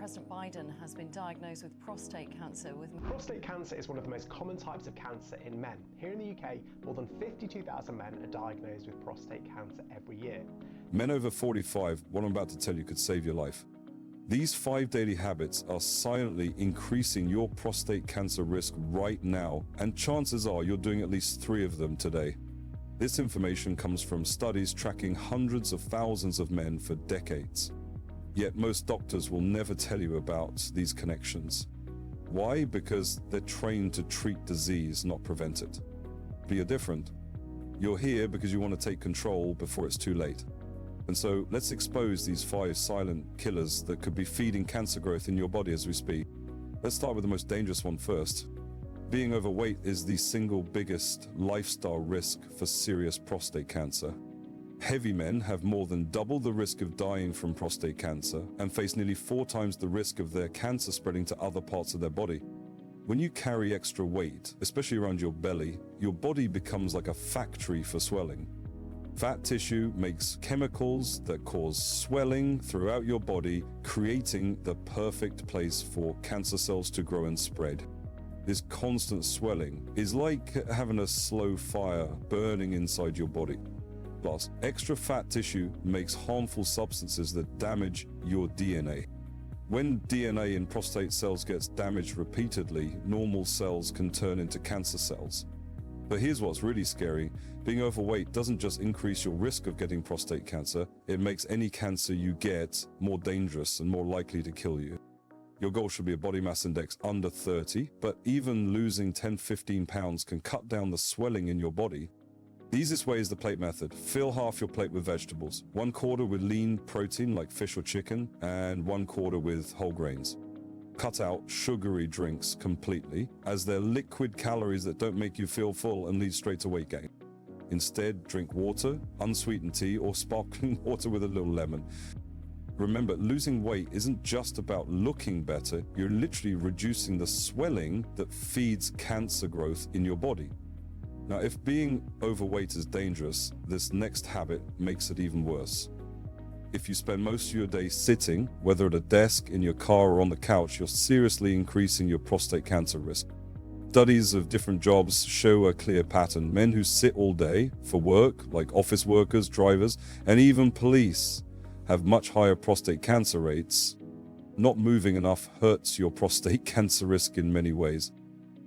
President Biden has been diagnosed with prostate cancer. Prostate cancer is one of the most common types of cancer in men. Here in the UK, more than 52,000 men are diagnosed with prostate cancer every year. Men over 45, what I'm about to tell you could save your life. These 5 daily habits are silently increasing your prostate cancer risk right now, and chances are you're doing at least 3 of them today. This information comes from studies tracking hundreds of thousands of men for decades. Yet most doctors will never tell you about these connections. Why? Because they're trained to treat disease, not prevent it. But you're different. You're here because you want to take control before it's too late. And so let's expose these 5 silent killers that could be feeding cancer growth in your body as we speak. Let's start with the most dangerous one first. Being overweight is the single biggest lifestyle risk for serious prostate cancer. Heavy men have more than double the risk of dying from prostate cancer and face nearly 4 times the risk of their cancer spreading to other parts of their body. When you carry extra weight, especially around your belly, your body becomes like a factory for swelling. Fat tissue makes chemicals that cause swelling throughout your body, creating the perfect place for cancer cells to grow and spread. This constant swelling is like having a slow fire burning inside your body. Plus, extra fat tissue makes harmful substances that damage your DNA. When DNA in prostate cells gets damaged repeatedly, normal cells can turn into cancer cells. But here's what's really scary. Being overweight doesn't just increase your risk of getting prostate cancer, it makes any cancer you get more dangerous and more likely to kill you. Your goal should be a body mass index under 30, but even losing 10-15 pounds can cut down the swelling in your body. The easiest way is the plate method. Fill half your plate with vegetables, 1/4 with lean protein like fish or chicken, and 1/4 with whole grains. Cut out sugary drinks completely, as they're liquid calories that don't make you feel full and lead straight to weight gain. Instead, drink water, unsweetened tea, or sparkling water with a little lemon. Remember, losing weight isn't just about looking better, you're literally reducing the swelling that feeds cancer growth in your body. Now, if being overweight is dangerous, this next habit makes it even worse. If you spend most of your day sitting, whether at a desk, in your car, or on the couch, you're seriously increasing your prostate cancer risk. Studies of different jobs show a clear pattern. Men who sit all day for work, like office workers, drivers, and even police, have much higher prostate cancer rates. Not moving enough hurts your prostate cancer risk in many ways.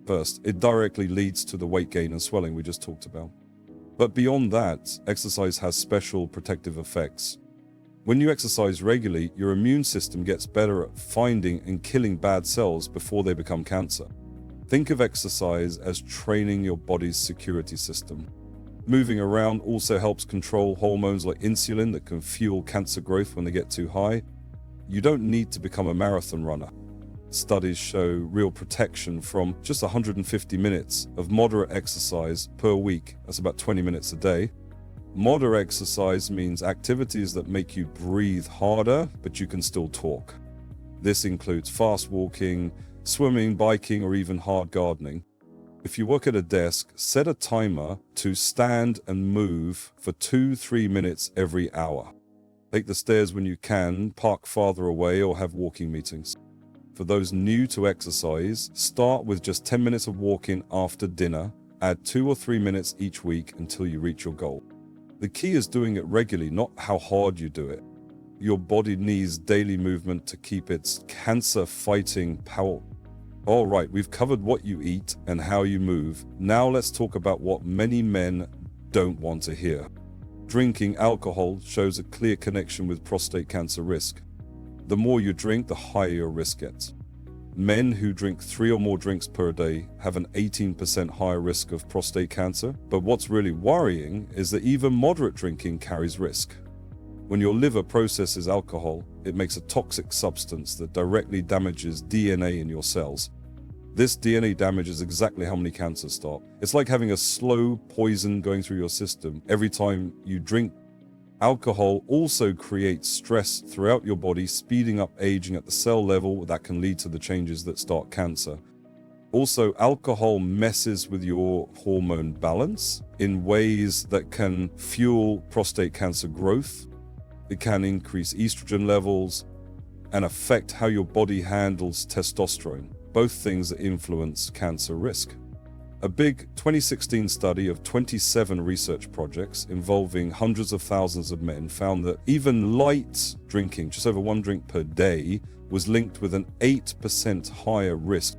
First, it directly leads to the weight gain and swelling we just talked about. But beyond that, exercise has special protective effects. When you exercise regularly, your immune system gets better at finding and killing bad cells before they become cancer. Think of exercise as training your body's security system. Moving around also helps control hormones like insulin that can fuel cancer growth when they get too high. You don't need to become a marathon runner. Studies show real protection from just 150 minutes of moderate exercise per week. That's about 20 minutes a day. Moderate exercise means activities that make you breathe harder, but you can still talk. This includes fast walking, swimming, biking, or even hard gardening. If you work at a desk, set a timer to stand and move for 2-3 minutes every hour. Take the stairs when you can, park farther away, or have walking meetings. For those new to exercise, start with just 10 minutes of walking after dinner. Add 2 or 3 minutes each week until you reach your goal. The key is doing it regularly, not how hard you do it. Your body needs daily movement to keep its cancer-fighting power. All right, we've covered what you eat and how you move. Now let's talk about what many men don't want to hear. Drinking alcohol shows a clear connection with prostate cancer risk. The more you drink, the higher your risk gets. Men who drink 3 or more drinks per day have an 18% higher risk of prostate cancer. But what's really worrying is that even moderate drinking carries risk. When your liver processes alcohol, it makes a toxic substance that directly damages DNA in your cells. This DNA damage is exactly how many cancers start. It's like having a slow poison going through your system every time you drink. Alcohol also creates stress throughout your body, speeding up aging at the cell level that can lead to the changes that start cancer. Also, alcohol messes with your hormone balance in ways that can fuel prostate cancer growth. It can increase estrogen levels, and affect how your body handles testosterone, both things that influence cancer risk. A big 2016 study of 27 research projects involving hundreds of thousands of men found that even light drinking, just over 1 drink per day, was linked with an 8% higher risk.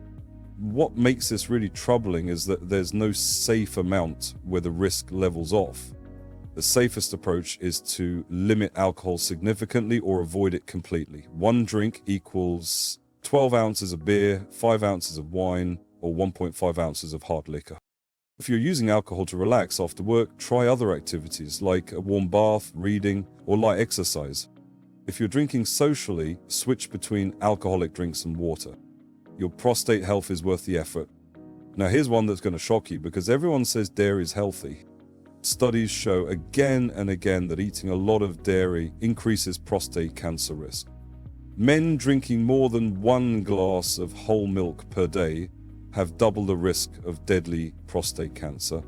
What makes this really troubling is that there's no safe amount where the risk levels off. The safest approach is to limit alcohol significantly or avoid it completely. 1 drink equals 12 ounces of beer, 5 ounces of wine, or 1.5 ounces of hard liquor. If you're using alcohol to relax after work, try other activities like a warm bath, reading, or light exercise. If you're drinking socially, switch between alcoholic drinks and water. Your prostate health is worth the effort. Now here's one that's going to shock you because everyone says dairy is healthy. Studies show again and again that eating a lot of dairy increases prostate cancer risk. Men drinking more than 1 glass of whole milk per day have double the risk of deadly prostate cancer.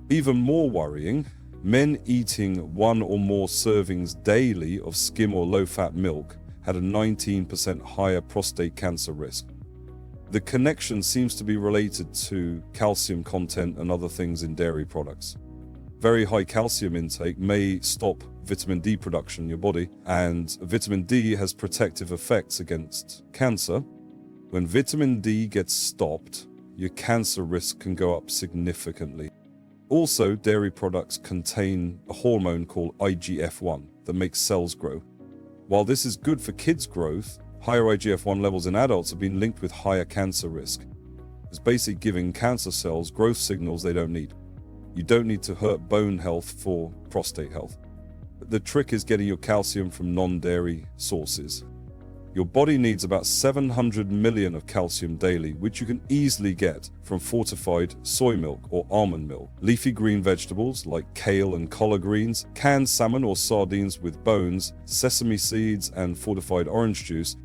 Even more worrying, men eating 1 or more servings daily of skim or low-fat milk had a 19% higher prostate cancer risk. The connection seems to be related to calcium content and other things in dairy products. Very high calcium intake may stop vitamin D production in your body, and vitamin D has protective effects against cancer. When vitamin D gets stopped, your cancer risk can go up significantly. Also, dairy products contain a hormone called IGF-1 that makes cells grow. While this is good for kids' growth, higher IGF-1 levels in adults have been linked with higher cancer risk. It's basically giving cancer cells growth signals they don't need. You don't need to hurt bone health for prostate health. The trick is getting your calcium from non-dairy sources. Your body needs about 700 million of calcium daily, which you can easily get from fortified soy milk or almond milk, leafy green vegetables like kale and collard greens, canned salmon or sardines with bones, sesame seeds, and fortified orange juice.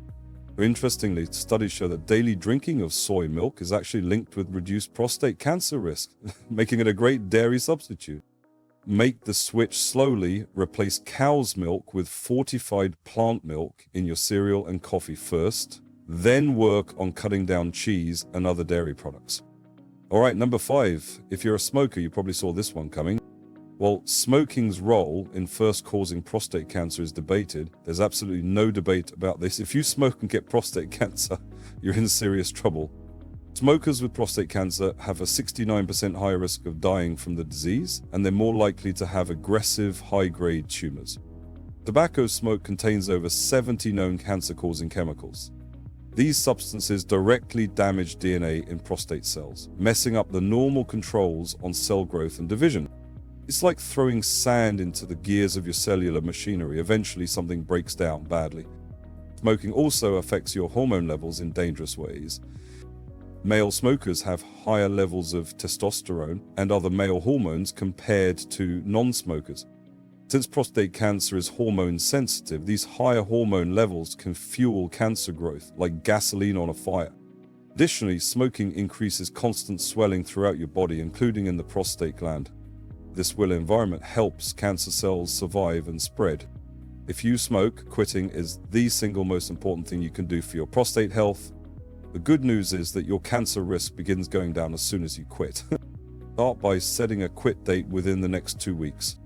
Interestingly, studies show that daily drinking of soy milk is actually linked with reduced prostate cancer risk, making it a great dairy substitute. Make the switch slowly, replace cow's milk with fortified plant milk in your cereal and coffee first, then work on cutting down cheese and other dairy products. All right, number 5. If you're a smoker, you probably saw this one coming. While smoking's role in first causing prostate cancer is debated, there's absolutely no debate about this. If you smoke and get prostate cancer, you're in serious trouble. Smokers with prostate cancer have a 69% higher risk of dying from the disease, and they're more likely to have aggressive, high-grade tumors. Tobacco smoke contains over 70 known cancer-causing chemicals. These substances directly damage DNA in prostate cells, messing up the normal controls on cell growth and division. It's like throwing sand into the gears of your cellular machinery. Eventually, something breaks down badly. Smoking also affects your hormone levels in dangerous ways. Male smokers have higher levels of testosterone and other male hormones compared to non-smokers. Since prostate cancer is hormone sensitive, these higher hormone levels can fuel cancer growth like gasoline on a fire. Additionally, smoking increases constant swelling throughout your body, including in the prostate gland. This will environment helps cancer cells survive and spread. If you smoke, quitting is the single most important thing you can do for your prostate health. The good news is that your cancer risk begins going down as soon as you quit. Start by setting a quit date within the next 2 weeks.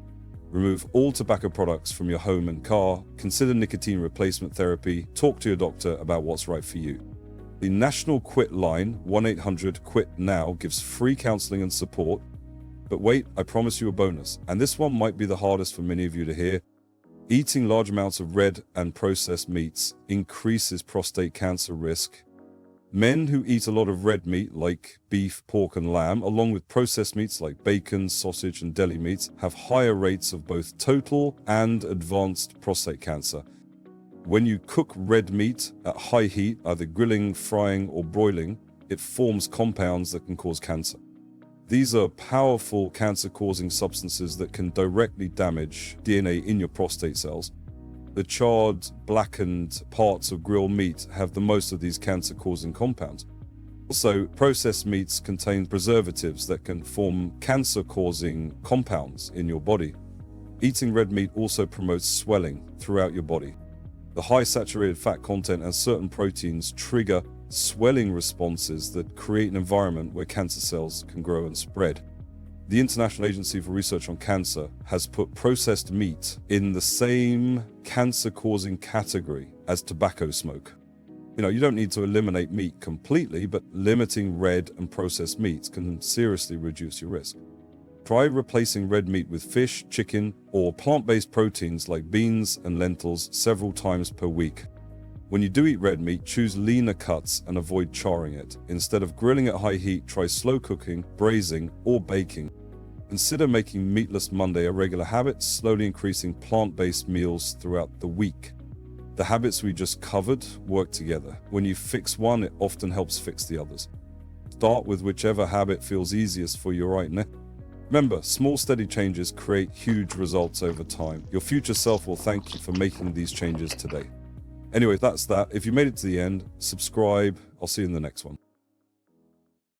Remove all tobacco products from your home and car. Consider nicotine replacement therapy. Talk to your doctor about what's right for you. The National Quit Line, 1-800-QUIT-NOW, gives free counseling and support. But wait, I promise you a bonus, and this one might be the hardest for many of you to hear. Eating large amounts of red and processed meats increases prostate cancer risk. Men who eat a lot of red meat, like beef, pork, and lamb, along with processed meats like bacon, sausage, and deli meats, have higher rates of both total and advanced prostate cancer. When you cook red meat at high heat, either grilling, frying, or broiling, it forms compounds that can cause cancer. These are powerful cancer-causing substances that can directly damage DNA in your prostate cells. The charred, blackened parts of grilled meat have the most of these cancer-causing compounds. Also, processed meats contain preservatives that can form cancer-causing compounds in your body. Eating red meat also promotes swelling throughout your body. The high saturated fat content and certain proteins trigger swelling responses that create an environment where cancer cells can grow and spread. The International Agency for Research on Cancer has put processed meat in the same cancer-causing category as tobacco smoke. You don't need to eliminate meat completely, but limiting red and processed meats can seriously reduce your risk. Try replacing red meat with fish, chicken, or plant-based proteins like beans and lentils several times per week. When you do eat red meat, choose leaner cuts and avoid charring it. Instead of grilling at high heat, try slow cooking, braising, or baking. Consider making Meatless Monday a regular habit, slowly increasing plant-based meals throughout the week. The habits we just covered work together. When you fix one, it often helps fix the others. Start with whichever habit feels easiest for you right now. Remember, small steady changes create huge results over time. Your future self will thank you for making these changes today. Anyway, that's that. If you made it to the end, subscribe. I'll see you in the next one.